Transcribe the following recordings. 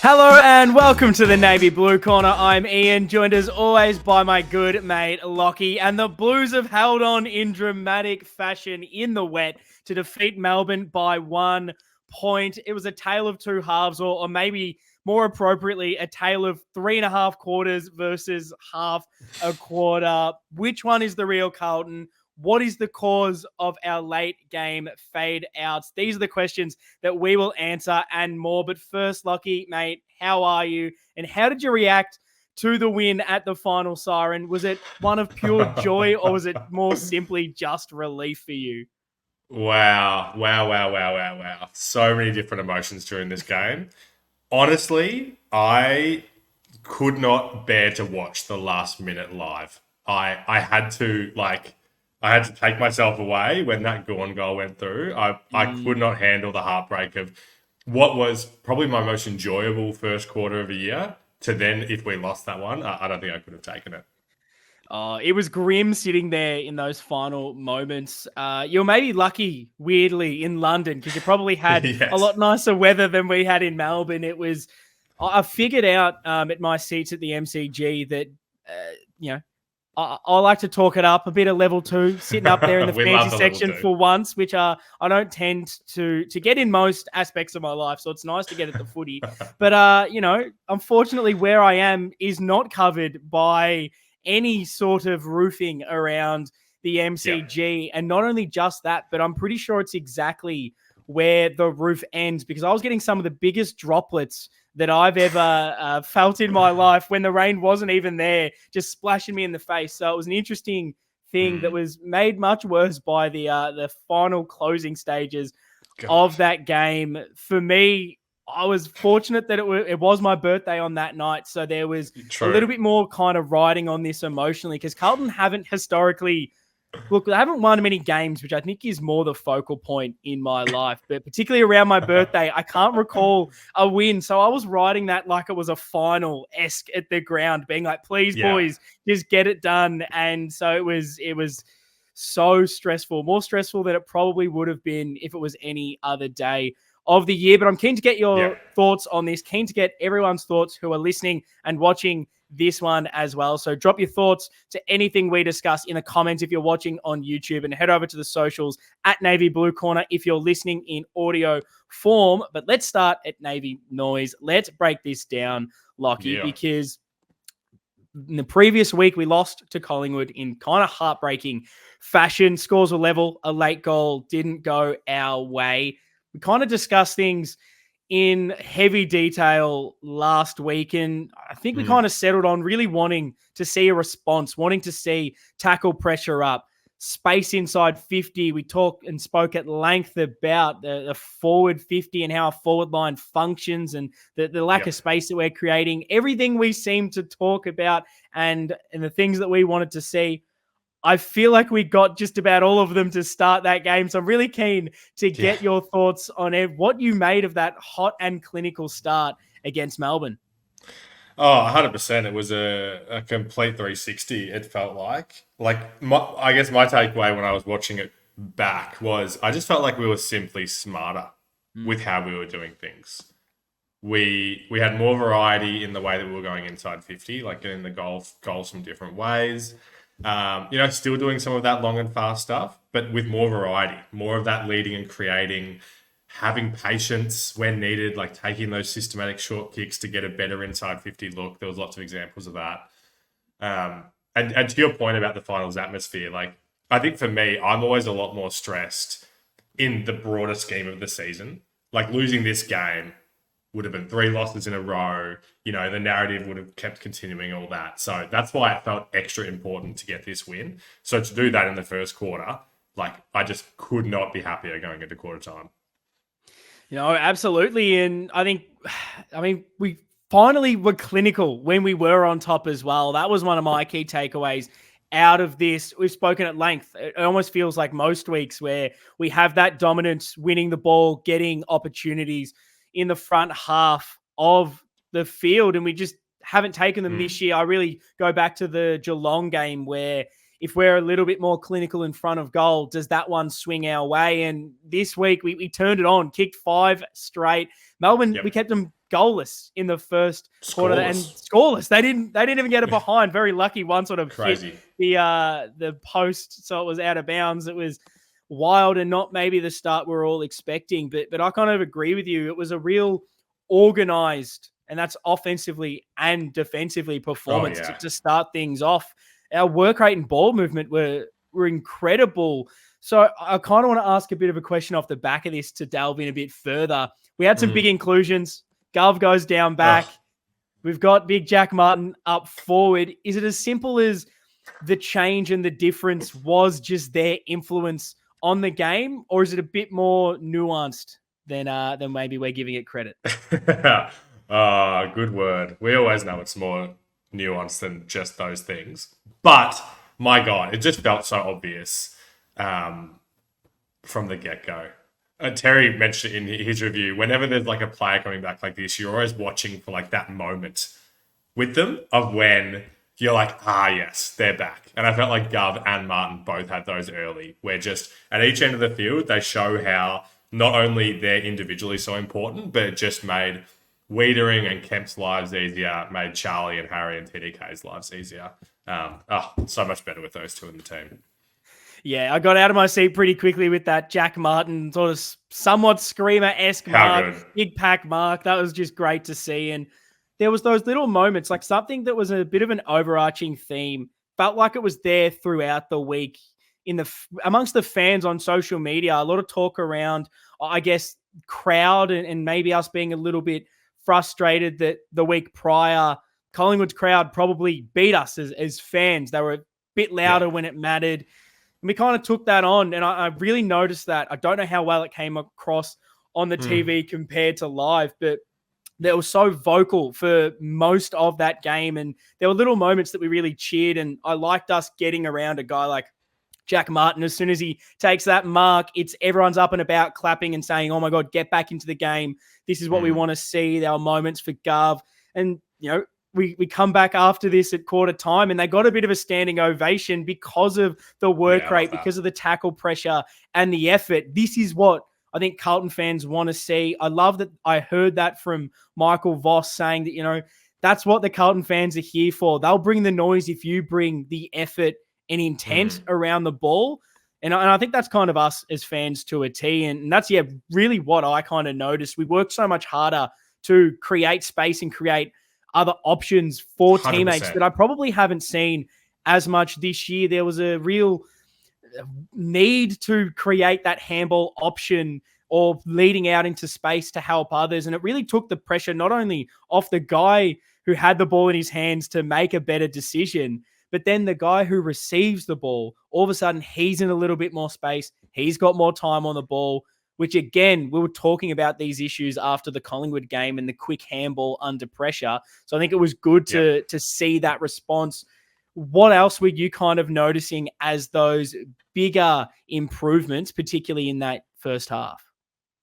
Hello and welcome to the Navy Blue Corner. I'm Ian, joined as always by my good mate Lockie, and the Blues have held on in dramatic fashion in the wet to defeat Melbourne by 1 point. It was a tale of two halves, or maybe more appropriately, a tale of 3.5 quarters versus half a quarter. Which one is the real Carlton? What is the cause of our late game fade outs? These are the questions that we will answer and more. But first, Lockie, mate, how are you? And how did you react to the win at the final siren? Was it one of pure joy or was it more simply just relief for you? Wow. So many different emotions during this game. Honestly, I could not bear to watch the last minute live. I had to take myself away when that Gorn goal went through. I could not handle the heartbreak of what was probably my most enjoyable first quarter of the year to then if we lost that one. I don't think I could have taken it. It was grim sitting there in those final moments. You're maybe lucky, weirdly, in London because you probably had a Yes. lot nicer weather than we had in Melbourne. I figured out at my seats at the MCG that, you know, I like to talk it up a bit of level 2, sitting up there in the We fancy love the level section two. for once, which I don't tend to get in most aspects of my life. So it's nice to get at the footy. But, unfortunately, where I am is not covered by any sort of roofing around the Yeah. MCG. And not only just that, but I'm pretty sure it's exactly where the roof ends because I was getting some of the biggest droplets that I've ever felt in my life when the rain wasn't even there, just splashing me in the face. So it was an interesting thing that was made much worse by the final closing stages of God. that game. For me, I was fortunate that it was my birthday on that night, so there was a True. little bit more kind of riding on this emotionally because Carlton haven't historically. Look, I haven't won many games, which I think is more the focal point in my life. But particularly around my birthday, I can't recall a win. So I was riding that like it was a final-esque at the ground, being like, please, Yeah. boys, just get it done. And so it was so stressful, more stressful than it probably would have been if it was any other day of the year. But I'm keen to get Yeah. your thoughts on this, keen to get everyone's thoughts who are listening and watching this one as well. So drop your thoughts to anything we discuss in the comments if you're watching on YouTube, and head over to the socials at Navy Blue Corner if you're listening in audio form. But let's start at Navy Noise. Let's break this down, Lockie, Yeah. because in the previous week, we lost to Collingwood in kind of heartbreaking fashion. Scores were level. A late goal didn't go our way. We kind of discussed things in heavy detail last week, and I think we kind of settled on really wanting to see a response, wanting to see tackle pressure up, space inside 50. We talked and spoke at length about the forward 50 and how our forward line functions and the lack Yeah. of space that we're creating. Everything we seem to talk about and the things that we wanted to see. I feel like we got just about all of them to start that game. So I'm really keen to Yeah. get your thoughts on what you made of that hot and clinical start against Melbourne. Oh, 100%. It was a complete 360, it felt like. I guess my takeaway when I was watching it back was I just felt like we were simply smarter with how we were doing things. We had more variety in the way that we were going inside 50, like getting the goals from different ways. Still doing some of that long and fast stuff, but with more variety, more of that leading and creating, having patience when needed, like taking those systematic short kicks to get a better inside 50 look. There was lots of examples of that. And to your point about the finals atmosphere, like I think for me, I'm always a lot more stressed in the broader scheme of the season. Like losing this game would have been 3 losses in a row. The narrative would have kept continuing, all that. So that's why it felt extra important to get this win. So to do that in the first quarter, like I just could not be happier going into quarter time. Absolutely. And we finally were clinical when we were on top as well. That was one of my key takeaways out of this. We've spoken at length. It almost feels like most weeks where we have that dominance, winning the ball, getting opportunities in the front half of the field. And we just haven't taken them this year. I really go back to the Geelong game where if we're a little bit more clinical in front of goal, does that one swing our way? And this week we turned it on, kicked 5 straight. Melbourne, we kept them goalless in the first quarter and scoreless. They didn't even get it behind. Very lucky one sort of hit the post, so it was out of bounds. It was wild and not maybe the start we're all expecting. But I kind of agree with you. It was a real organized, and that's offensively and defensively, performance to start things off. Our work rate and ball movement were incredible. So I kind of want to ask a bit of a question off the back of this to delve in a bit further. We had some big inclusions. Gov goes down back. We've got big Jack Martin up forward. Is it as simple as the change and the difference was just their influence on the game, or is it a bit more nuanced than maybe we're giving it credit? Good word. We always know it's more nuanced than just those things. But, my God, it just felt so obvious from the get-go. Terry mentioned in his review, whenever there's like a player coming back like this, you're always watching for like that moment with them of when you're like, yes, they're back. And I felt like Gov and Martin both had those early, where just at each end of the field, they show how not only they're individually so important, but it just made Wiedering and Kemp's lives easier, made Charlie and Harry and TDK's lives easier. So much better with those two in the team. Yeah, I got out of my seat pretty quickly with that Jack Martin sort of somewhat screamer-esque mark, big pack mark. That was just great to see. And there was those little moments, like something that was a bit of an overarching theme, felt like it was there throughout the week amongst the fans on social media. A lot of talk around, I guess, crowd and maybe us being a little bit frustrated that the week prior, Collingwood's crowd probably beat us as fans. They were a bit louder when it mattered. And we kind of took that on, and I really noticed that. I don't know how well it came across on the TV compared to live, but they were so vocal for most of that game, and there were little moments that we really cheered, and I liked us getting around a guy like Jack Martin. As soon as he takes that mark, it's everyone's up and about clapping and saying, oh my God, get back into the game. This is what we want to see. There are moments for Gov. And, we come back after this at quarter time, and they got a bit of a standing ovation because of the work rate, because of the tackle pressure and the effort. This is what I think Carlton fans want to see. I love that I heard that from Michael Voss saying that, that's what the Carlton fans are here for. They'll bring the noise if you bring the effort and intent around the ball. And I think that's kind of us as fans to a T. And that's, really what I kind of noticed. We worked so much harder to create space and create other options for 100%. Teammates that I probably haven't seen as much this year. There was a real need to create that handball option or leading out into space to help others. And it really took the pressure not only off the guy who had the ball in his hands to make a better decision, but then the guy who receives the ball, all of a sudden he's in a little bit more space. He's got more time on the ball, which again, we were talking about these issues after the Collingwood game and the quick handball under pressure. So I think it was good to see that response. What else were you kind of noticing as those bigger improvements, particularly in that first half?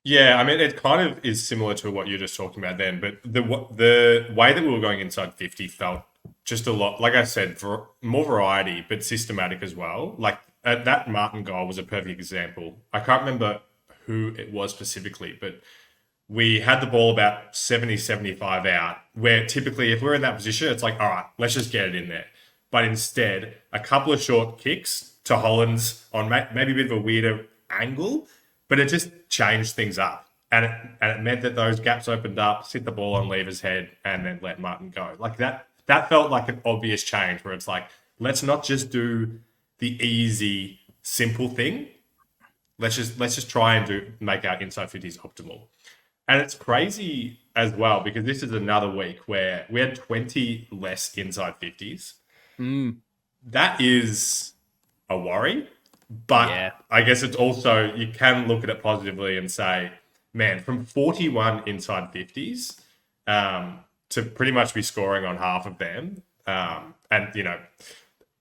Yeah, I mean, it kind of is similar to what you're just talking about then, but the way that we were going inside 50 felt just a lot, like I said, for more variety, but systematic as well. Like that Martin goal was a perfect example. I can't remember who it was specifically, but we had the ball about 70, 75 out, where typically if we're in that position, it's like, all right, let's just get it in there. But instead, a couple of short kicks to Hollands on maybe a bit of a weirder angle, but it just changed things up. And it meant that those gaps opened up, sit the ball on Lever's head, and then let Martin go. Like that felt like an obvious change where it's like, let's not just do the easy, simple thing. Let's just try and make our inside 50s optimal. And it's crazy as well, because this is another week where we had 20 less inside 50s. That is a worry. But I guess it's also, you can look at it positively and say, man, from 41 inside 50s to pretty much be scoring on half of them. And,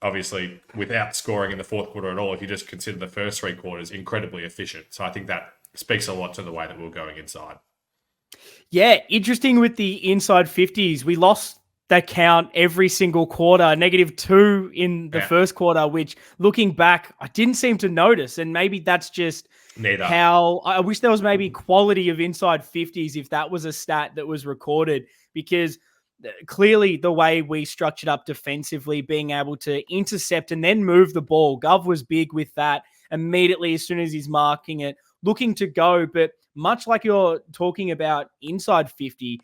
obviously, without scoring in the fourth quarter at all, if you just consider the first three quarters, incredibly efficient. So I think that speaks a lot to the way that we're going inside. Yeah, interesting with the inside 50s. We lost that count every single quarter, -2 in the Yeah. first quarter, which looking back, I didn't seem to notice. And maybe that's just Neither. how I wish there was maybe quality of inside 50s if that was a stat that was recorded, because clearly the way we structured up defensively, being able to intercept and then move the ball, Gov was big with that immediately as soon as he's marking it, looking to go. But much like you're talking about inside 50,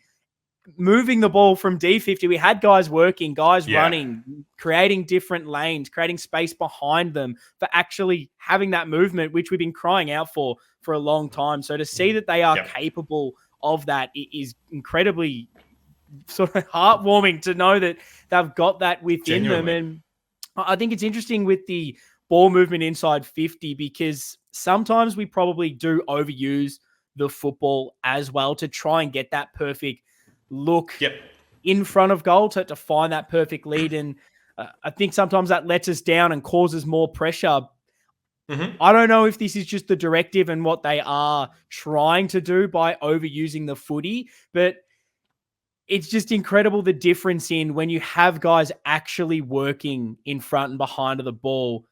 moving the ball from D50, we had guys working, guys running, creating different lanes, creating space behind them for actually having that movement, which we've been crying out for a long time. So to see that they are capable of that is incredibly sort of heartwarming to know that they've got that within them. And I think it's interesting with the ball movement inside 50, because sometimes we probably do overuse the football as well to try and get that perfect look in front of goal to find that perfect lead. And I think sometimes that lets us down and causes more pressure. I don't know if this is just the directive and what they are trying to do by overusing the footy, but it's just incredible the difference in when you have guys actually working in front and behind of the ball.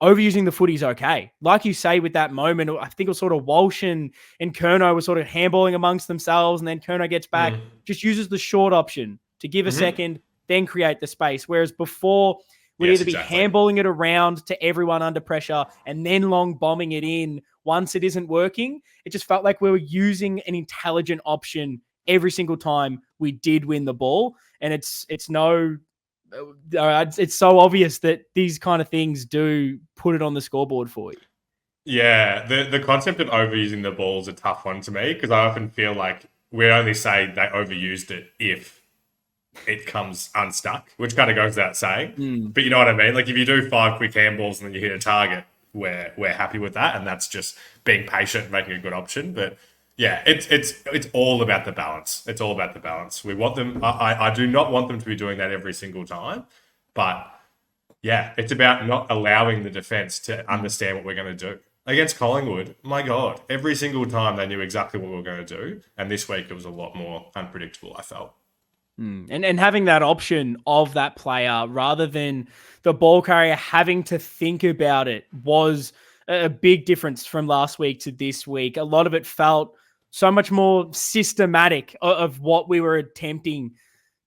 Overusing the footy is okay. Like you say, with that moment, I think it was sort of Walsh and Kerno were sort of handballing amongst themselves, and then Kerno gets back, just uses the short option to give a second, then create the space. Whereas before, we'd either be handballing it around to everyone under pressure and then long bombing it in once it isn't working. It just felt like we were using an intelligent option every single time we did win the ball. And it's so obvious that these kind of things do put it on the scoreboard for you. Yeah, the concept of overusing the ball is a tough one to me, because I often feel like we only say they overused it if it comes unstuck, which kind of goes without saying. But you know what I mean? Like, if you do 5 quick handballs and then you hit a target, we're happy with that, and that's just being patient and making a good option. But yeah, it's all about the balance. It's all about the balance. We want them. I do not want them to be doing that every single time, but yeah, it's about not allowing the defense to understand what we're going to do. Against Collingwood, my God, every single time they knew exactly what we were going to do, and this week it was a lot more unpredictable, I felt. And having that option of that player rather than the ball carrier having to think about it was a big difference from last week to this week. A lot of it felt so much more systematic of what we were attempting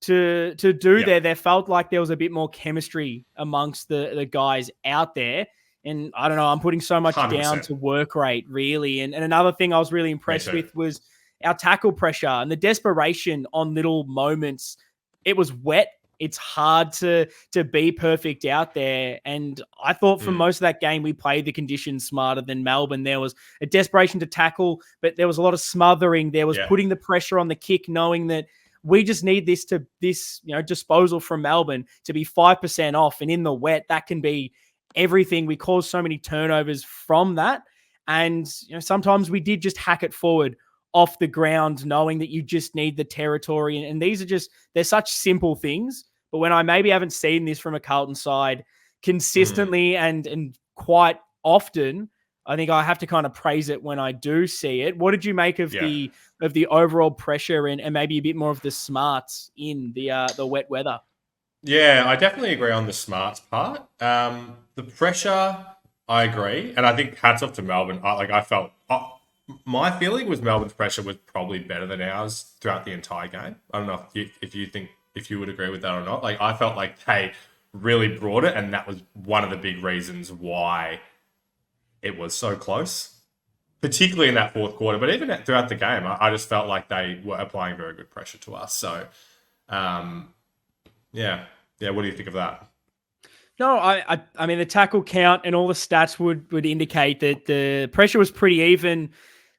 to do there. There felt like there was a bit more chemistry amongst the guys out there. And I don't know, I'm putting so much 100%. down to work rate, really. And another thing I was really impressed with was our tackle pressure and the desperation on little moments. It was wet. It's hard to be perfect out there. And I thought for most of that game, we played the conditions smarter than Melbourne. There was a desperation to tackle, but there was a lot of smothering. There was putting the pressure on the kick, knowing that we just need this disposal from Melbourne to be 5% off. And in the wet, that can be everything. We caused so many turnovers from that. And sometimes we did just hack it forward off the ground, knowing that you just need the territory. And these are they're such simple things. But when I maybe haven't seen this from a Carlton side consistently and quite often, I think I have to kind of praise it when I do see it. What did you make of the overall pressure and maybe a bit more of the smarts in the wet weather? Yeah, I definitely agree on the smarts part. The pressure, I agree. And I think hats off to Melbourne. I felt... my feeling was Melbourne's pressure was probably better than ours throughout the entire game. I don't know if you would agree with that or not. Like, I felt like they really brought it, and that was one of the big reasons why it was so close, particularly in that fourth quarter. But even throughout the game, I just felt like they were applying very good pressure to us. So, yeah. What do you think of that? No, I mean, the tackle count and all the stats would indicate that the pressure was pretty even.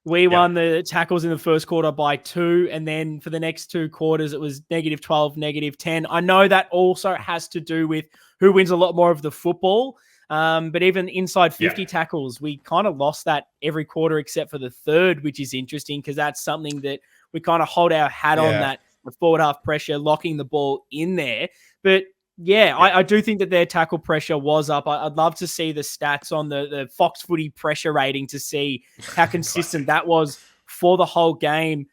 We won the tackles in the first quarter by 2, and then for the next 2 quarters, it was -12, -10. I know that also has to do with who wins a lot more of the football, but even inside 50 tackles, we kind of lost that every quarter except for the third, which is interesting because that's something that we kind of hold our hat on, that the forward half pressure, locking the ball in there. But I do think that their tackle pressure was up. I'd love to see the stats on the Fox Footy pressure rating to see how consistent that was for the whole game.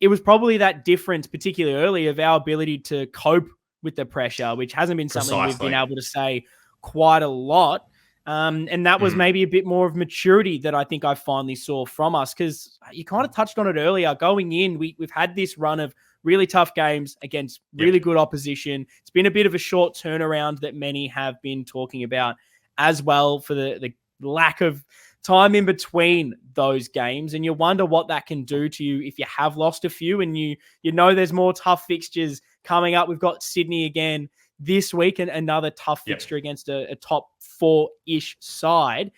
It was probably that difference, particularly early, of our ability to cope with the pressure, which hasn't been something we've been Precisely. able to say quite a lot. And that was maybe a bit more of maturity that I think I finally saw from us, because you kind of touched on it earlier. Going in, we've had this run of really tough games against really good opposition. It's been a bit of a short turnaround that many have been talking about as well, for the lack of time in between those games. And you wonder what that can do to you if you have lost a few, and you know there's more tough fixtures coming up. We've got Sydney again this week, and another tough fixture against a top 4-ish side.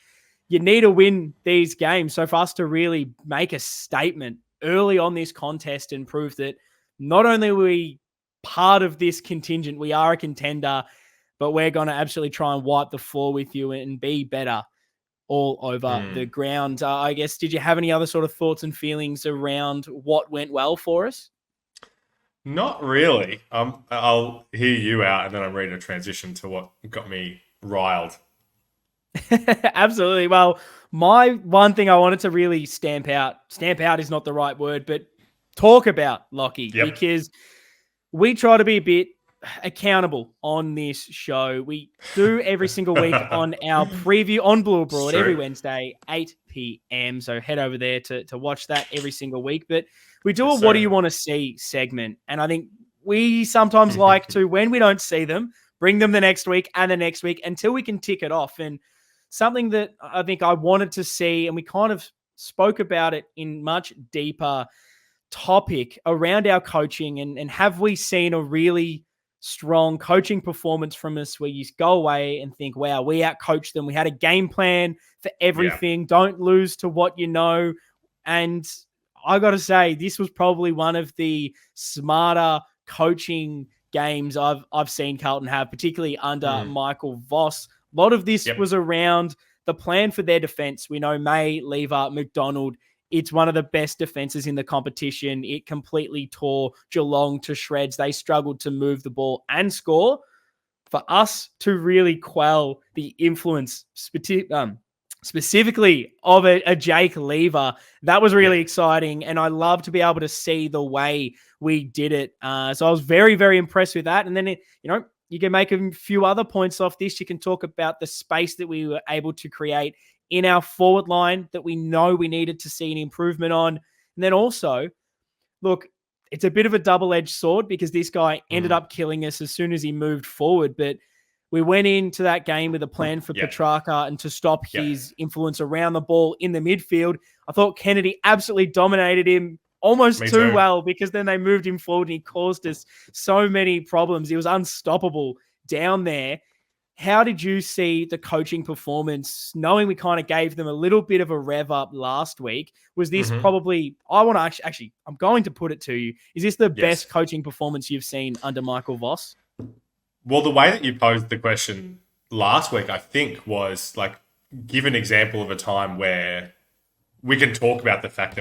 You need to win these games. So for us to really make a statement early on this contest and prove that not only are we part of this contingent, we are a contender, but we're going to absolutely try and wipe the floor with you and be better all over the ground. I guess, did you have any other sort of thoughts and feelings around what went well for us? Not really. I'll hear you out, and then I'm ready to transition to what got me riled. Absolutely. Well, my one thing I wanted to really stamp out is not the right word, but talk about, Lockie, because we try to be a bit accountable on this show. We do every single week on our preview on Blue Abroad every Wednesday, 8 p.m. So head over there to watch that every single week. But we do a what do you want to see segment. And I think we sometimes like to, when we don't see them, bring them the next week and the next week until we can tick it off. And something that I think I wanted to see, and we kind of spoke about it in much deeper topic around our coaching, and have we seen a really strong coaching performance from us where you go away and think, wow, we outcoached them. We had a game plan for everything. Don't lose to what you know. And I got to say, this was probably one of the smarter coaching games I've seen Carlton have, particularly under Michael Voss. A lot of this was around the plan for their defense. We know May, Lever, McDonald. It's one of the best defenses in the competition. It completely tore Geelong to shreds. They struggled to move the ball and score. For us to really quell the influence, specifically of a Jake Lever, that was really exciting. And I love to be able to see the way we did it. So I was very, very impressed with that. And then, you can make a few other points off this. You can talk about the space that we were able to create in our forward line that we know we needed to see an improvement on. And then also, look, it's a bit of a double-edged sword because this guy ended up killing us as soon as he moved forward. But we went into that game with a plan for Petrarca and to stop his influence around the ball in the midfield. I thought Kennedy absolutely dominated him almost too well, because then they moved him forward and he caused us so many problems. He was unstoppable down there. How did you see the coaching performance, knowing we kind of gave them a little bit of a rev up last week? Was this probably, I want to actually, I'm going to put it to you, is this the best coaching performance you've seen under Michael Voss? Well, the way that you posed the question last week, I think, was like, give an example of a time where we can talk about the fact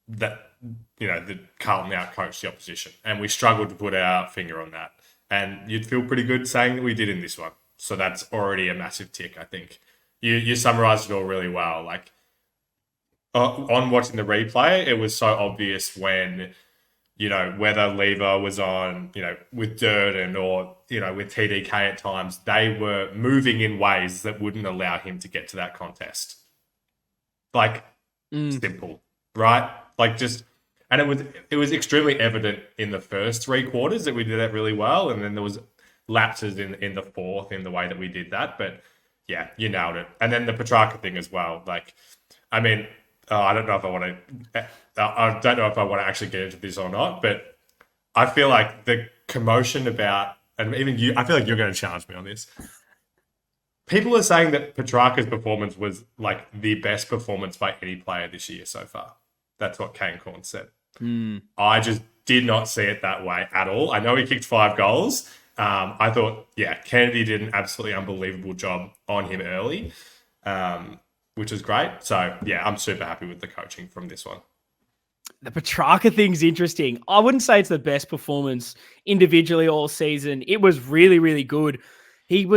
that the Carlton outcoached the opposition, and we struggled to put our finger on that. And you'd feel pretty good saying that we did in this one. So that's already a massive tick, I think. You summarized it all really well. Like, on watching the replay, it was so obvious when, whether Lever was on, with Durden or, with TDK at times, they were moving in ways that wouldn't allow him to get to that contest. Like, simple, right? Like, and it was extremely evident in the first 3 quarters that we did that really well. And then there was lapses in the fourth in the way that we did that. But yeah, you nailed it. And then the Petrarca thing as well. Like, I mean, I don't know if I want to actually get into this or not, but I feel like the commotion about, and even you, I feel like you're going to challenge me on this. People are saying that Petrarca's performance was like the best performance by any player this year so far. That's what Kane Corn said. I just did not see it that way at all. I know he kicked 5 goals. I thought, Kennedy did an absolutely unbelievable job on him early, which was great. So, I'm super happy with the coaching from this one. The Petrarca thing's interesting. I wouldn't say it's the best performance individually all season. It was really, really good. He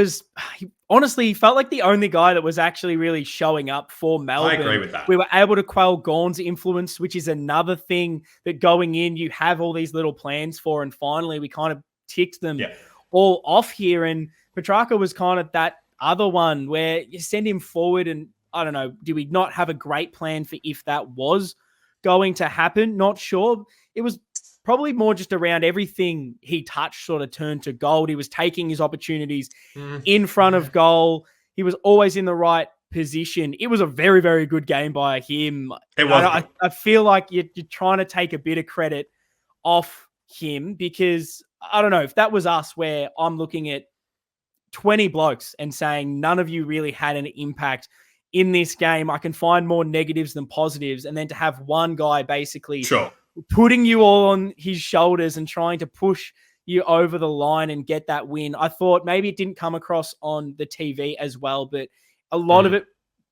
honestly felt like the only guy that was actually really showing up for Melbourne. I agree with that. We were able to quell Gawn's influence, which is another thing that going in, you have all these little plans for, and finally we kind of ticked them all off here. And Petrarca was kind of that other one where you send him forward and I don't know, do we not have a great plan for if that was going to happen? Not sure. It was probably more just around everything he touched sort of turned to gold. He was taking his opportunities in front of goal. He was always in the right position. It was a very, very good game by him. It was. I feel like you're trying to take a bit of credit off him because I don't know if that was us where I'm looking at 20 blokes and saying none of you really had an impact in this game. I can find more negatives than positives. And then to have one guy basically putting you all on his shoulders and trying to push you over the line and get that win. I thought maybe it didn't come across on the TV as well, but a lot of it,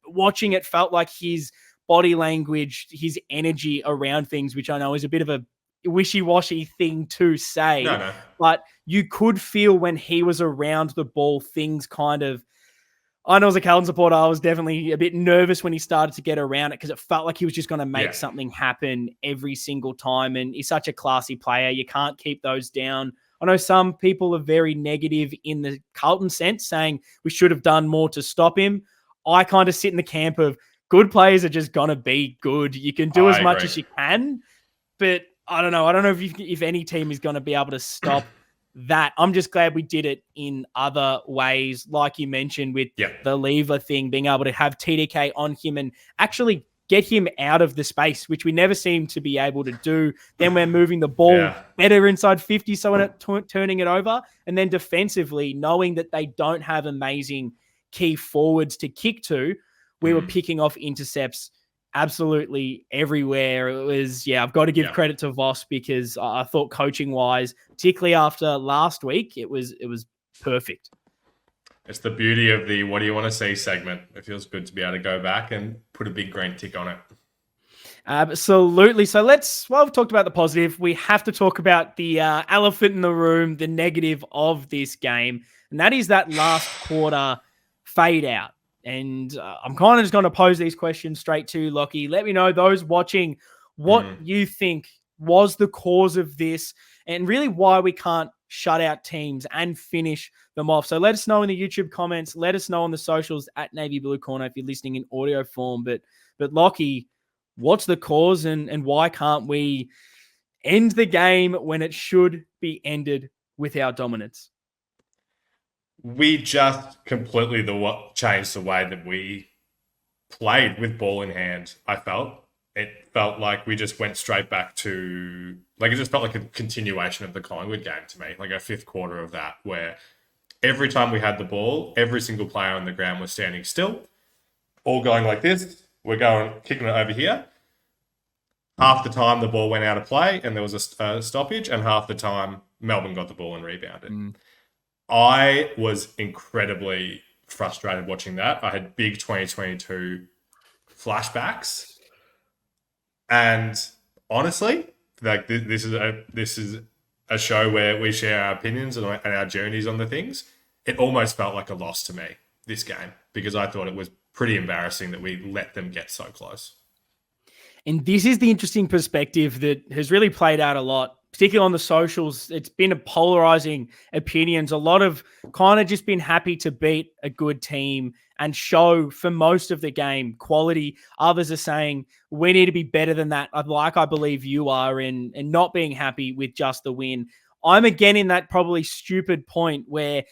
watching it, felt like his body language, his energy around things, which I know is a bit of a wishy-washy thing to say, but you could feel when he was around the ball, things kind of, I know as a Carlton supporter, I was definitely a bit nervous when he started to get around it because it felt like he was just going to make something happen every single time. And he's such a classy player. You can't keep those down. I know some people are very negative in the Carlton sense, saying we should have done more to stop him. I kind of sit in the camp of good players are just going to be good. You can do as much as you can, but I don't know. I don't know if any team is going to be able to stop that. I'm just glad we did it in other ways, like you mentioned with the lever thing, being able to have TDK on him and actually get him out of the space, which we never seem to be able to do. Then we're moving the ball better inside 50, so we're not turning it over. And then defensively, knowing that they don't have amazing key forwards to kick to, we were picking off intercepts absolutely everywhere. It was, I've got to give credit to Voss because I thought coaching wise, particularly after last week, it was perfect. It's the beauty of the what do you want to see segment. It feels good to be able to go back and put a big green tick on it. Absolutely. So we've talked about the positive. We have to talk about the elephant in the room, the negative of this game. And that is that last quarter fade out. And I'm kind of just going to pose these questions straight to you, Lockie. Let me know, those watching, what you think was the cause of this and really why we can't shut out teams and finish them off. So let us know in the YouTube comments. Let us know on the socials at Navy Blue Corner if you're listening in audio form. But Lockie, what's the cause and why can't we end the game when it should be ended with our dominance? We just completely changed the way that we played with ball in hand, I felt. It felt like we just went straight back to, like, it just felt like a continuation of the Collingwood game to me, like a fifth quarter of that, where every time we had the ball, every single player on the ground was standing still, all going like this. We're kicking it over here. Half the time the ball went out of play and there was a stoppage, and half the time Melbourne got the ball and rebounded. I was incredibly frustrated watching that. I had big 2022 flashbacks. And honestly, like this is a show where we share our opinions and our journeys on the things. It almost felt like a loss to me, this game, because I thought it was pretty embarrassing that we let them get so close. And this is the interesting perspective that has really played out a lot, particularly on the socials. It's been a polarizing opinions. A lot of kind of just been happy to beat a good team and show for most of the game quality. Others are saying we need to be better than that, like I believe you are, and not being happy with just the win. I'm again in that probably stupid point where,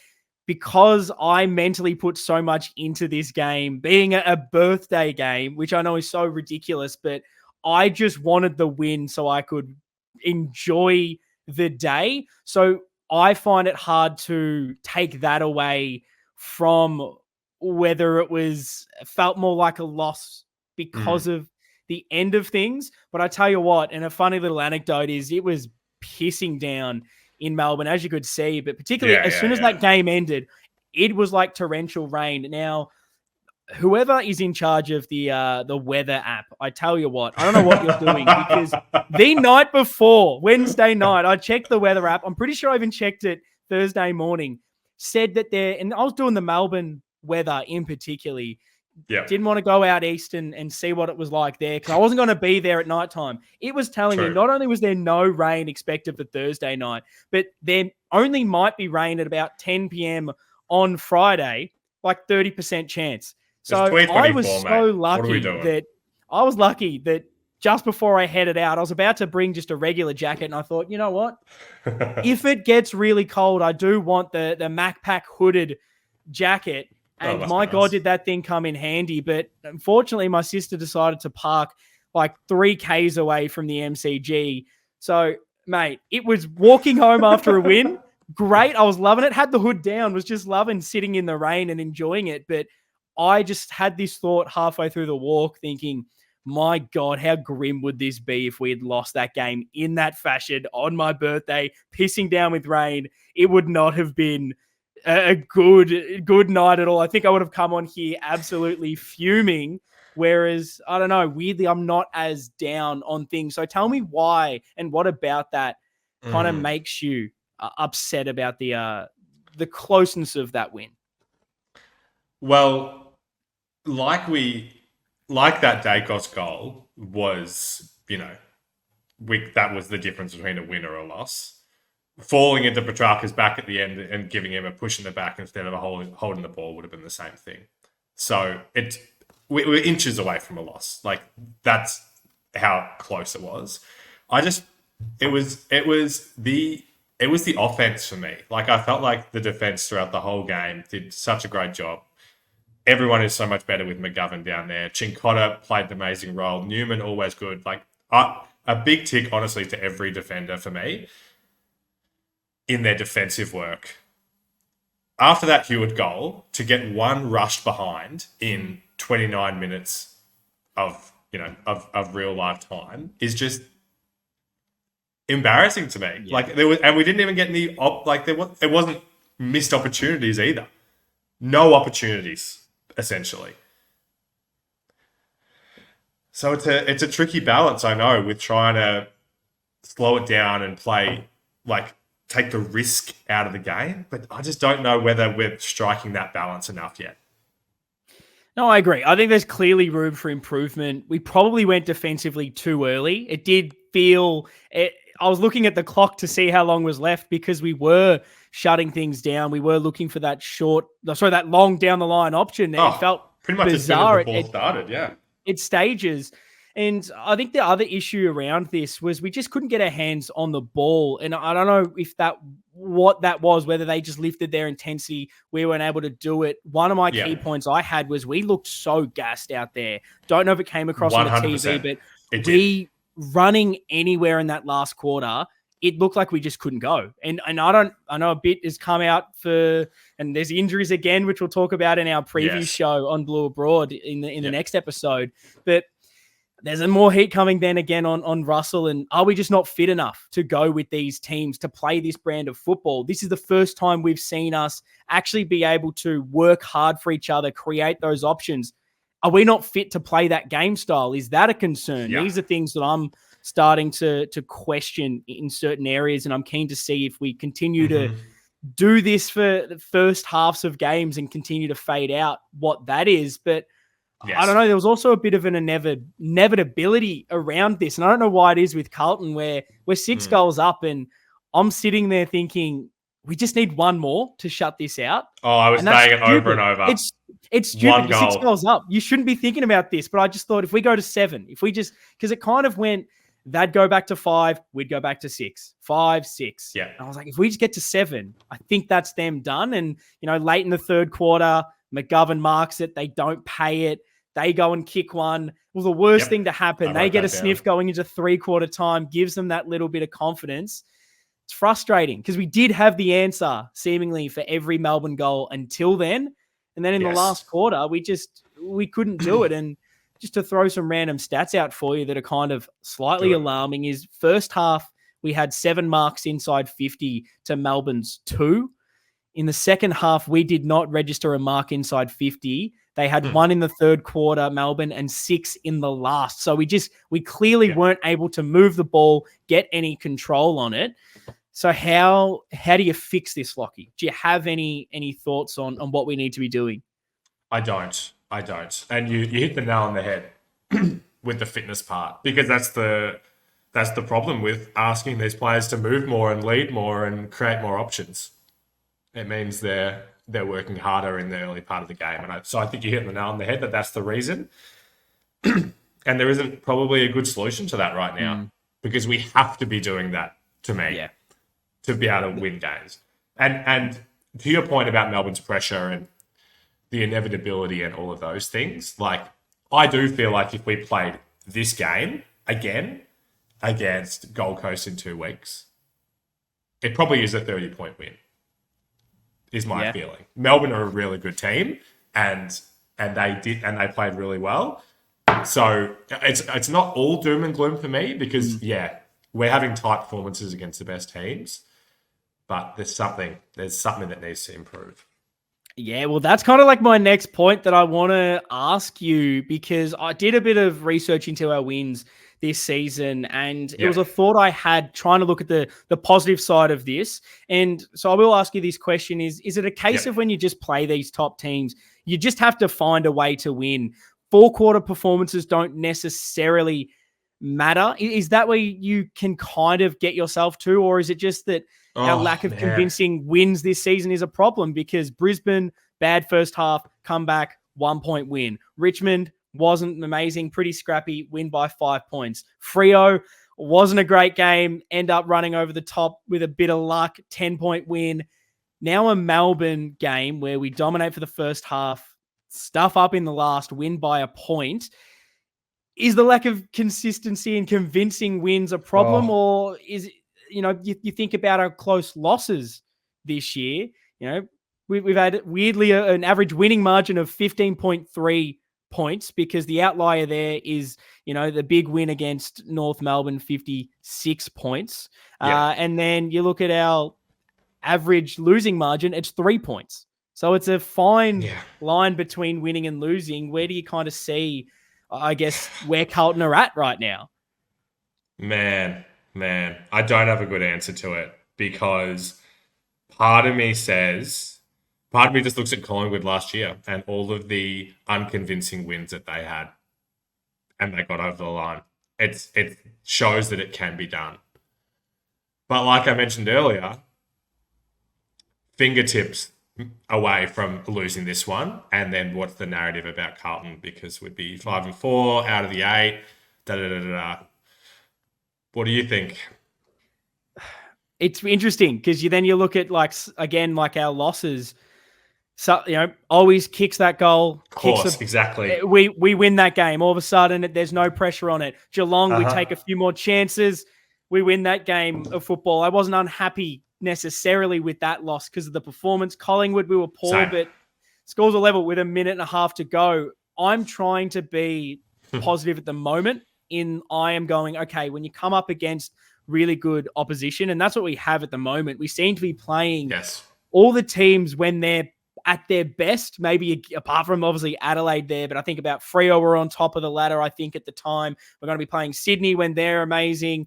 because I mentally put so much into this game, being a birthday game, which I know is so ridiculous, but I just wanted the win so I could enjoy the day. So I find it hard to take that away from whether it felt more like a loss because of the end of things. But I tell you what, and a funny little anecdote is it was pissing down in Melbourne, as you could see, but particularly as soon as that game ended, it was like torrential rain. Now, whoever is in charge of the weather app, I tell you what, I don't know what you're doing, because the night before, Wednesday night, I checked the weather app. I'm pretty sure I even checked it Thursday morning, said that and I was doing the Melbourne weather in particularly, Yeah. didn't want to go out east and see what it was like there because I wasn't going to be there at nighttime. It was telling me True. not only was there no rain expected for Thursday night, but there only might be rain at about 10 p.m. on Friday, like 30% chance. So It's I was 2024, so mate. What are we doing? lucky that just before I headed out, I was about to bring just a regular jacket, and I thought, you know what? If it gets really cold, I do want the MacPack hooded jacket. And my God, did that thing come in handy. But unfortunately, my sister decided to park like 3 Ks away from the MCG. So, mate, it was walking home after a win. Great. I was loving it. Had the hood down, was just loving sitting in the rain and enjoying it. But I just had this thought halfway through the walk thinking, my God, how grim would this be if we had lost that game in that fashion on my birthday, pissing down with rain? It would not have been a good night at all. I think I would have come on here absolutely fuming. Whereas, I don't know, weirdly, I'm not as down on things. So tell me why and what about that kind of makes you upset about the closeness of that win? Well, like that Dacos goal was, that was the difference between a win or a loss. Falling into Petrarca's back at the end and giving him a push in the back instead of holding the ball would have been the same thing. So we're inches away from a loss. Like, that's how close it was. It was the offense for me. Like, I felt like the defense throughout the whole game did such a great job. Everyone is so much better with McGovern down there. Chincotta played an amazing role. Newman always good. Like, a big tick, honestly, to every defender for me in their defensive work. After that Hewitt goal, to get one rushed behind in 29 minutes of real life time is just embarrassing to me. Yeah. Like, we didn't even get any it wasn't missed opportunities either. No opportunities, essentially. So it's a tricky balance, I know, with trying to slow it down and play, take the risk out of the game. But I just don't know whether we're striking that balance enough yet. No, I agree. I think there's clearly room for improvement. We probably went defensively too early. It did feel... I was looking at the clock to see how long was left because we were shutting things down. We were looking for that long down the line option. It felt pretty much bizarre. As soon as the ball started, yeah. It stages. And I think the other issue around this was we just couldn't get our hands on the ball. And I don't know what that was, whether they just lifted their intensity. We weren't able to do it. One of my key points I had was we looked so gassed out there. Don't know if it came across on the TV, but running anywhere in that last quarter, it looked like we just couldn't go. And I know a bit has come out and there's injuries again, which we'll talk about in our preview show on Blue Abroad in the next episode. But there's more heat coming then again on Russell. And are we just not fit enough to go with these teams to play this brand of football? This is the first time we've seen us actually be able to work hard for each other, create those options. Are we not fit to play that game style? Is that a concern? Yeah. These are things that I'm starting to question in certain areas. And I'm keen to see if we continue to do this for the first halves of games and continue to fade out what that is. But I don't know. There was also a bit of an inevitability around this. And I don't know why it is with Carlton where we're 6 goals up and I'm sitting there thinking, we just need one more to shut this out. Oh, I was saying it over and over. It's stupid. You're 6 goals up. You shouldn't be thinking about this. But I just thought if we go to 7, because it kind of went, they'd go back to 5, we'd go back to 6, 5, 6. Yeah. And I was like, if we just get to 7, I think that's them done. And, late in the third quarter, McGovern marks it. They don't pay it. They go and kick one. It was the worst thing to happen. They get a sniff going into 3-quarter time, gives them that little bit of confidence. It's frustrating because we did have the answer seemingly for every Melbourne goal until then. And then in the last quarter, we couldn't do it. And just to throw some random stats out for you that are kind of slightly alarming is first half, we had 7 marks inside 50 to Melbourne's 2. In the second half, we did not register a mark inside 50. They had 1 in the third quarter, Melbourne, and 6 in the last. So we clearly weren't able to move the ball, get any control on it. So how do you fix this, Lockie? Do you have any thoughts on what we need to be doing? I don't. I don't. And you hit the nail on the head with the fitness part, because that's the problem with asking these players to move more and lead more and create more options. It means they're working harder in the early part of the game. And so I think you hit the nail on the head, that's the reason. And there isn't probably a good solution to that right now, because we have to be doing that, to me, to be able to win games. And to your point about Melbourne's pressure and the inevitability and all of those things, like, I do feel like if we played this game again against Gold Coast in 2 weeks, it probably is a 30-point win, is my feeling. Melbourne are a really good team, and they played really well. So it's not all doom and gloom for me, because we're having tight performances against the best teams, but there's something that needs to improve. Yeah, well, that's kind of like my next point that I want to ask you, because I did a bit of research into our wins this season, and it was a thought I had trying to look at the positive side of this. And so I will ask you this question: is it a case of when you just play these top teams, you just have to find a way to win? 4-quarter performances don't necessarily matter. Is that where you can kind of get yourself to, or is it just that our lack of convincing wins this season is a problem? Because Brisbane, bad first half, comeback, 1-point win. Richmond wasn't amazing, pretty scrappy, win by 5 points. Freo wasn't a great game, end up running over the top with a bit of luck, 10-point win. Now a Melbourne game where we dominate for the first half, stuff up in the last, win by a point. Is the lack of consistency and convincing wins a problem, or is it, you think about our close losses this year, we've had weirdly an average winning margin of 15.3 points, because the outlier there is, the big win against North Melbourne, 56 points. And then you look at our average losing margin, it's 3 points. So it's a fine line between winning and losing. Where do you kind of see, I guess, where Carlton are at right now? Man, I don't have a good answer to it, because part of me just looks at Collingwood last year and all of the unconvincing wins that they had, and they got over the line. It shows that it can be done. But like I mentioned earlier, fingertips away from losing this one, and then what's the narrative about Carlton? Because we'd be 5-4 out of the 8. What do you think? It's interesting, because you look at like our losses. So always kicks that goal. Of course, exactly. We win that game. All of a sudden, there's no pressure on it. Geelong, we take a few more chances. We win that game of football. I wasn't unhappy necessarily with that loss because of the performance. Collingwood, we were poor, but scores are level with 1.5 minutes to go. I'm trying to be positive at the moment. I am going, okay, when you come up against really good opposition, and that's what we have at the moment. We seem to be playing all the teams when they're at their best, maybe apart from obviously Adelaide there, but I think about Freo were on top of the ladder, I think, at the time. We're going to be playing Sydney when they're amazing.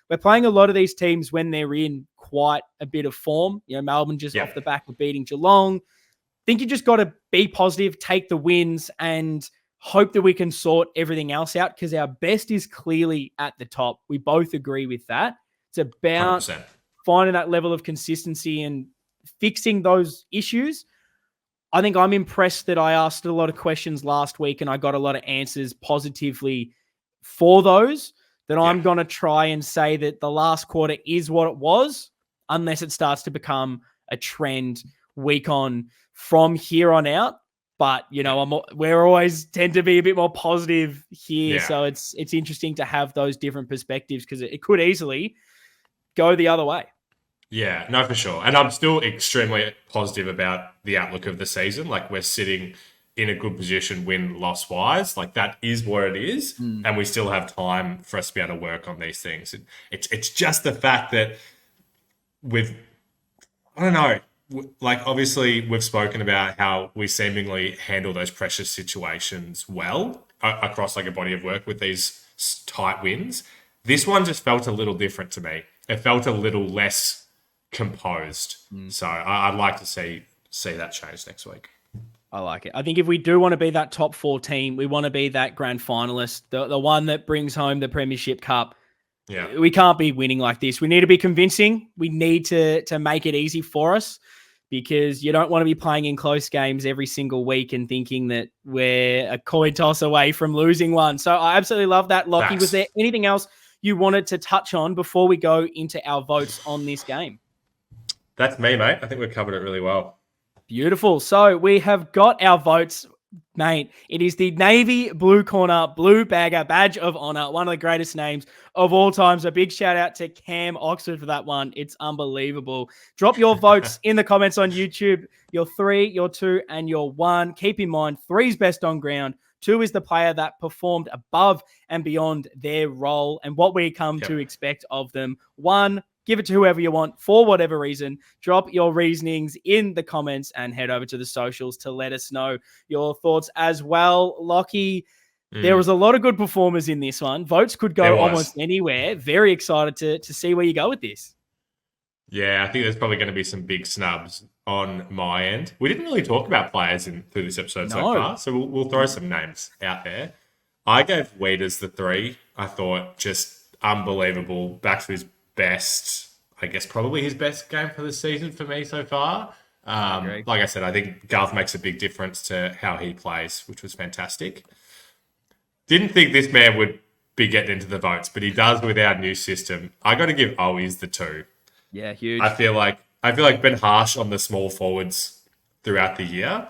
We're playing a lot of these teams when they're in quite a bit of form. Melbourne just off the back of beating Geelong. I think you just got to be positive, take the wins, and hope that we can sort everything else out, because our best is clearly at the top. We both agree with that. It's about 100%. Finding that level of consistency and fixing those issues. I think I'm impressed that I asked a lot of questions last week and I got a lot of answers positively for those, that I'm going to try and say that the last quarter is what it was, unless it starts to become a trend week on from here on out. But, we're always tend to be a bit more positive here. So it's interesting to have those different perspectives, because it could easily go the other way. Yeah, no, for sure. And I'm still extremely positive about the outlook of the season. Like, we're sitting in a good position win-loss wise. Like, that is where it is. And we still have time for us to be able to work on these things. It's just the fact that I don't know, like, obviously we've spoken about how we seemingly handle those pressure situations well across like a body of work with these tight wins. This one just felt a little different to me. It felt a little less composed. So I'd like to see that change next week. I like it. I think if we do want to be that top 4 team, we want to be that grand finalist, the one that brings home the Premiership Cup. Yeah. We can't be winning like this. We need to be convincing. We need to make it easy for us, because you don't want to be playing in close games every single week and thinking that we're a coin toss away from losing one. So I absolutely love that, Lockie. Facts. Was there anything else you wanted to touch on before we go into our votes on this game? That's me, mate. I think we've covered it really well. Beautiful. So we have got our votes, mate. It is the Navy Blue Corner Blue Bagger Badge of Honor, one of the greatest names of all time. So big shout out to Cam Oxford for that one. It's unbelievable. Drop your votes in the comments on YouTube. Your 3, your 2, and your 1. Keep in mind, 3 is best on ground. 2 is the player that performed above and beyond their role and what we come to expect of them. 1, give it to whoever you want for whatever reason. Drop your reasonings in the comments and head over to the socials to let us know your thoughts as well. Lockie, there was a lot of good performers in this one. Votes could go almost anywhere. Very excited to see where you go with this. Yeah, I think there's probably going to be some big snubs on my end. We didn't really talk about players through this episode so far, so we'll throw some names out there. I gave Weeders the 3. I thought just unbelievable. Back to his best, I guess probably his best game for the season for me so far. Like I said, I think Garth makes a big difference to how he plays, which was fantastic. Didn't think this man would be getting into the votes, but he does with our new system. I got to give Owies the 2. Yeah, huge. I feel like been harsh on the small forwards throughout the year,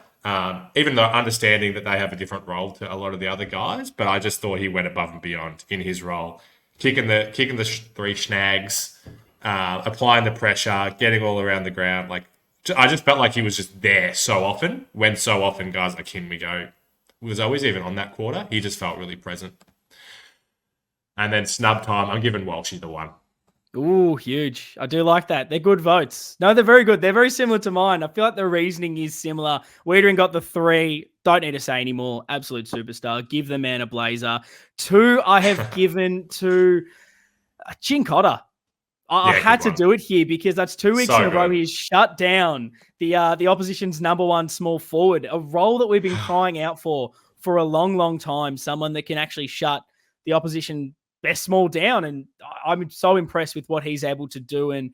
even though understanding that they have a different role to a lot of the other guys. But I just thought he went above and beyond in his role, kicking the 3 snags, applying the pressure, getting all around the ground. Like, I just felt like he was just there so often. When so often guys like him, we go, was always even on that quarter. He just felt really present. And then snub time, I'm giving Walshy the 1. Ooh, huge. I do like that. They're good votes. No, they're very good. They're very similar to mine. I feel like the reasoning is similar. Wiedering got the 3. Don't need to say anymore. Absolute superstar. Give the man a blazer. 2, I have given to Chin Cotter. I had to do it here because that's 2 weeks in a row he's shut down the opposition's number 1 small forward, a role that we've been crying out for a long, long time. Someone that can actually shut the opposition best small down, and I'm so impressed with what he's able to do. And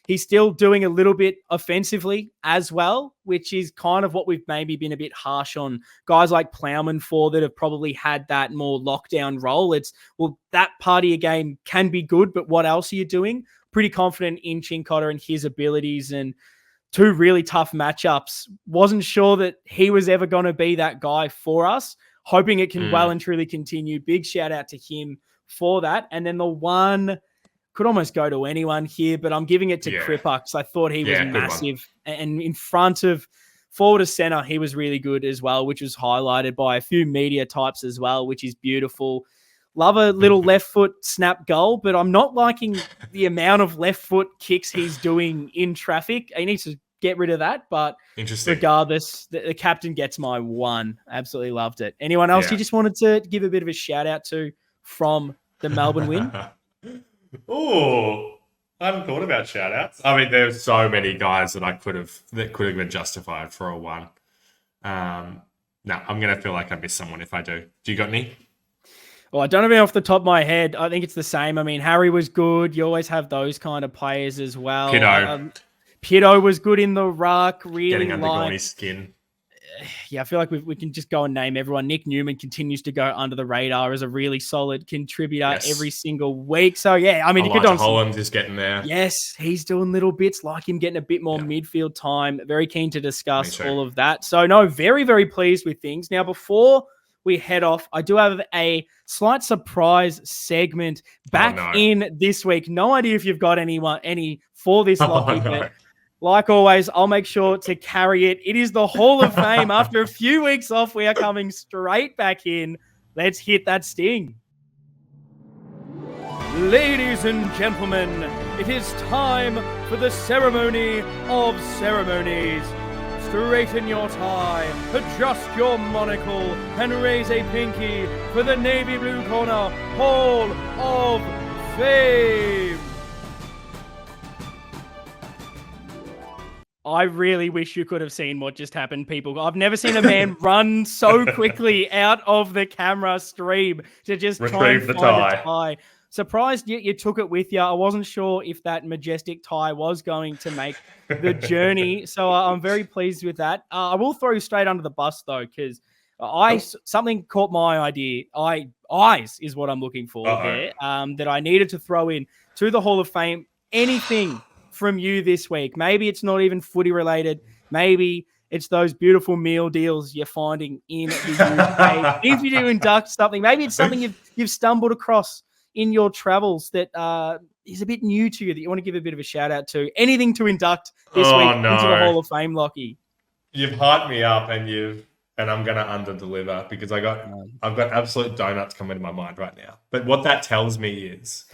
he's still doing a little bit offensively as well, which is kind of what we've maybe been a bit harsh on guys like Plowman for, that have probably had that more lockdown role. It's, well, that part of your game can be good, but what else are you doing? Pretty confident in Chin Cotter and his abilities, and 2 really tough matchups. Wasn't sure that he was ever going to be that guy for us. Hoping it can well and truly continue. Big shout out to him for that. And then the 1 could almost go to anyone here, but I'm giving it to Cripper because I thought he was massive. And in front of forward to center, he was really good as well, which was highlighted by a few media types as well, which is beautiful. Love a little left foot snap goal, but I'm not liking the amount of left foot kicks he's doing in traffic. He needs to get rid of that, but regardless, the captain gets my 1. Absolutely loved it. Anyone else you just wanted to give a bit of a shout out to from the Melbourne win? Oh, I hadn't thought about shout outs. I mean, there's so many guys that could have been justified for a 1. No, I'm going to feel like I missed someone if I do. Do you got any? Well, I don't have it off the top of my head. I think it's the same. I mean, Harry was good. You always have those kind of players as well. Pito was good in the ruck. Really getting under Gorney's skin. Yeah, I feel like we can just go and name everyone. Nick Newman continues to go under the radar as a really solid contributor every single week. So, yeah, I mean, you could on Holland is getting there. Yes, he's doing little bits, like him getting a bit more midfield time. Very keen to discuss all of that. So, no, very, very pleased with things. Now, before we head off, I do have a slight surprise segment back in this week. No idea if you've got any for this, Lockie, but like always, I'll make sure to carry it. It is the Hall of Fame. After a few weeks off, we are coming straight back in. Let's hit that sting. Ladies and gentlemen, it is time for the ceremony of ceremonies. Straighten your tie, adjust your monocle, and raise a pinky for the Navy Blue Corner Hall of Fame. I really wish you could have seen what just happened, people. I've never seen a man run so quickly out of the camera stream to just try and Retrieve the find a tie. tie. Surprised you took it with you. I wasn't sure if that majestic tie was going to make the journey. So I'm very pleased with that. I will throw you straight under the bus, though, because something caught my idea. Eyes is what I'm looking for there, that I needed to throw in to the Hall of Fame. Anything from you this week. Maybe it's not even footy related. Maybe it's those beautiful meal deals you're finding in the UK. If you do induct something, maybe it's something you've stumbled across in your travels that is a bit new to you that you want to give a bit of a shout out to. Anything to induct this week into the Hall of Fame, Lockie. You've hyped me up and I'm gonna under deliver because I've got absolute donuts coming to my mind right now. But what that tells me is,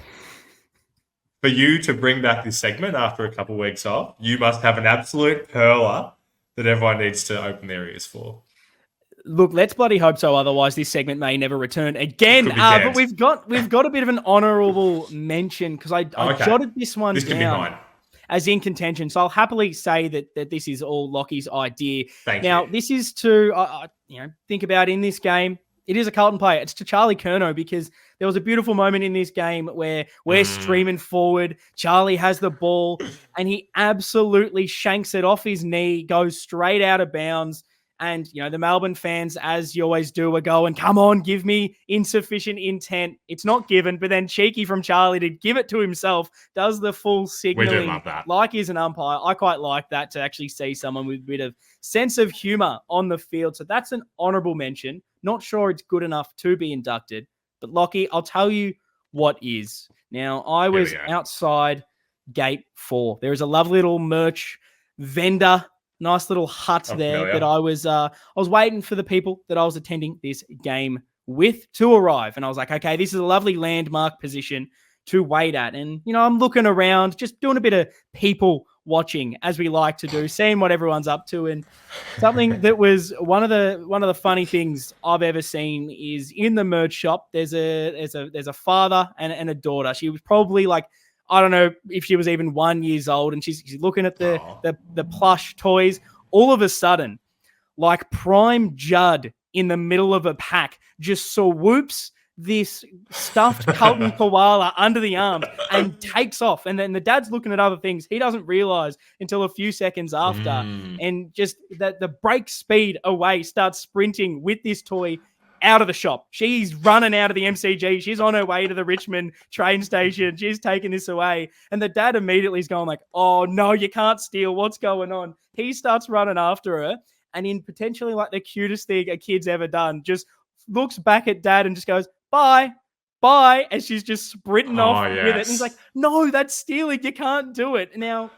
for you to bring back this segment after a couple of weeks off, you must have an absolute perler that everyone needs to open their ears for. Look, let's bloody hope so. Otherwise, this segment may never return again. But we've got a bit of an honourable mention because I jotted this one down. Could be mine. As in contention. So I'll happily say that this is all Lockie's idea. Thank you. This is to think about in this game. It is a Carlton player. It's to Charlie Curnow because there was a beautiful moment in this game where we're streaming forward. Charlie has the ball and he absolutely shanks it off his knee, goes straight out of bounds. And, the Melbourne fans, as you always do, are going, come on, give me insufficient intent. It's not given, but then cheeky from Charlie to give it to himself, does the full signaling. We do love that. Like he's an umpire. I quite like that, to actually see someone with a bit of sense of humor on the field. So that's an honorable mention. Not sure it's good enough to be inducted. But Lockie, I'll tell you what is. Now, I was outside gate 4. There is a lovely little merch vendor, nice little hut there that I was waiting for the people that I was attending this game with to arrive. And I was like, okay, this is a lovely landmark position to wait at. And, I'm looking around, just doing a bit of people watching, as we like to do, seeing what everyone's up to. And something that was one of the funny things I've ever seen is in the merch shop, there's a father and a daughter. She was probably like, I don't know if she was even 1 year old, and she's looking at the plush toys. All of a sudden, like Prime Judd in the middle of a pack, just swoops this stuffed Carlton koala under the arm and takes off. And then the dad's looking at other things. He doesn't realize until a few seconds after. And just the break speed away, starts sprinting with this toy out of the shop. She's running out of the MCG. She's on her way to the Richmond train station. She's taking this away. And the dad immediately is going like, oh, no, you can't steal. What's going on? He starts running after her. And in potentially like the cutest thing a kid's ever done, just looks back at dad and just goes, bye. And she's just sprinting off with it. And he's like, no, that's stealing. You can't do it. Now,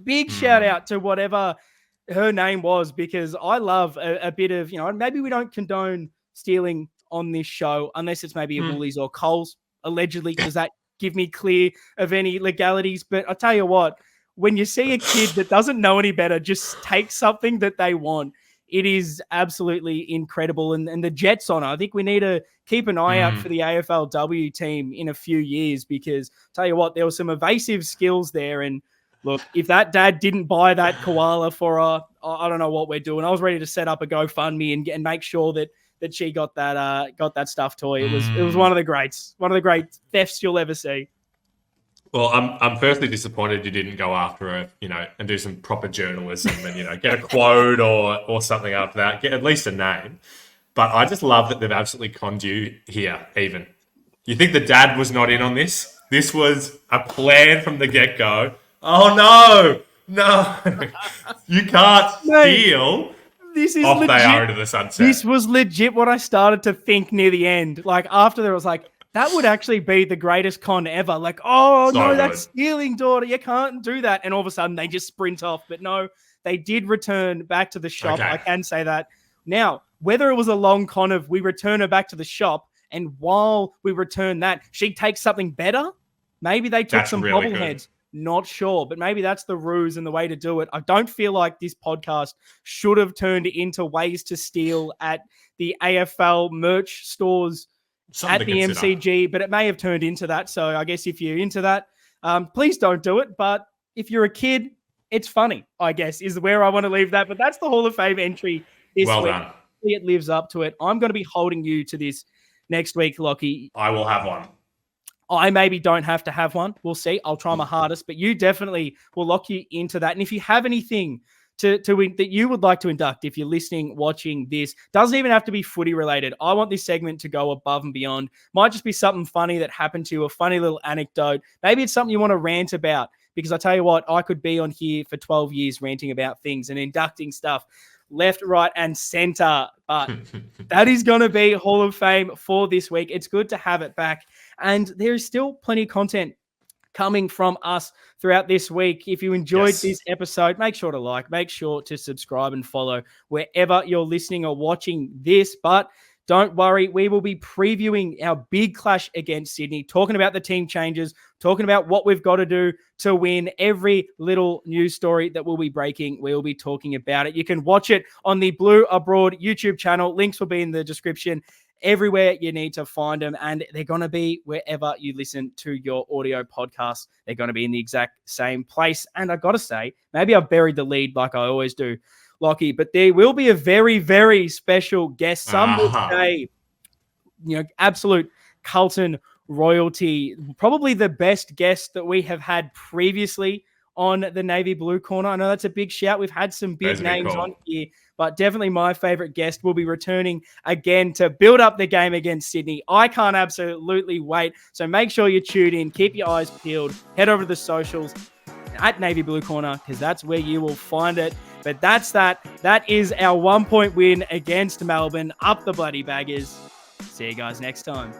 big shout out to whatever her name was, because I love a bit of, maybe we don't condone stealing on this show unless it's maybe a Woolies or Coles, allegedly. Does that give me clear of any legalities? But I tell you what, when you see a kid that doesn't know any better just take something that they want, it is absolutely incredible. And the Jets on it, I think we need to keep an eye out for the AFLW team in a few years, because tell you what, there were some evasive skills there. And look, if that dad didn't buy that koala for I don't know what we're doing. I was ready to set up a GoFundMe and make sure that she got that stuffed toy. It was one of the greats, one of the great thefts you'll ever see. Well, I'm firstly disappointed you didn't go after her, and do some proper journalism and, get a quote or something after that, get at least a name. But I just love that they've absolutely conned you here, even. You think the dad was not in on this? This was a plan from the get-go. Oh, no, you can't steal. This is off legit. They are into the sunset. This was legit what I started to think near the end. Like, after there was like, that would actually be the greatest con ever. Like, oh, so no, good. That's stealing, daughter. You can't do that. And all of a sudden, they just sprint off. But no, they did return back to the shop. Okay. I can say that. Now, whether it was a long con of we return her back to the shop, and while we return that, she takes something better. Maybe they took some really bobbleheads. Not sure, but maybe that's the ruse and the way to do it. I don't feel like this podcast should have turned into ways to steal at the AFL merch stores at the MCG, but it may have turned into that. So I guess if you're into that, please don't do it. But if you're a kid, it's funny, I guess, is where I want to leave that. But that's the Hall of Fame entry this Well week. done. It lives up to it. I'm going to be holding you to this next week, Lockie. I will have one. I maybe don't have to have one. We'll see. I'll try my hardest, but you definitely will lock you into that. And if you have anything that you would like to induct, if you're listening, watching this, doesn't even have to be footy related. I want this segment to go above and beyond. Might just be something funny that happened to you, a funny little anecdote. Maybe it's something you want to rant about, because I tell you what, I could be on here for 12 years ranting about things and inducting stuff left, right, and center. But that is going to be Hall of Fame for this week. It's good to have it back. And there is still plenty of content coming from us throughout this week. If you enjoyed this episode, make sure to like, make sure to subscribe and follow wherever you're listening or watching this. But don't worry, we will be previewing our big clash against Sydney, talking about the team changes, talking about what we've got to do to win. Every little news story that we'll be breaking, we'll be talking about it. You can watch it on the Blue Abroad YouTube channel. Links will be in the description. Everywhere you need to find them, and they're going to be wherever you listen to your audio podcast. They're going to be in the exact same place. And I got to say, maybe I've buried the lead like I always do, Lockie, but there will be a very, very special guest. Some would say, absolute Carlton royalty, probably the best guest that we have had previously on the Navy Blue Corner. I know that's a big shout. We've had some big names on here, but definitely my favorite guest will be returning again to build up the game against Sydney. I can't absolutely wait. So make sure you tune in, keep your eyes peeled, head over to the socials at Navy Blue Corner, because that's where you will find it. But that's that. That is our 1-point win against Melbourne. Up the bloody baggers. See you guys next time.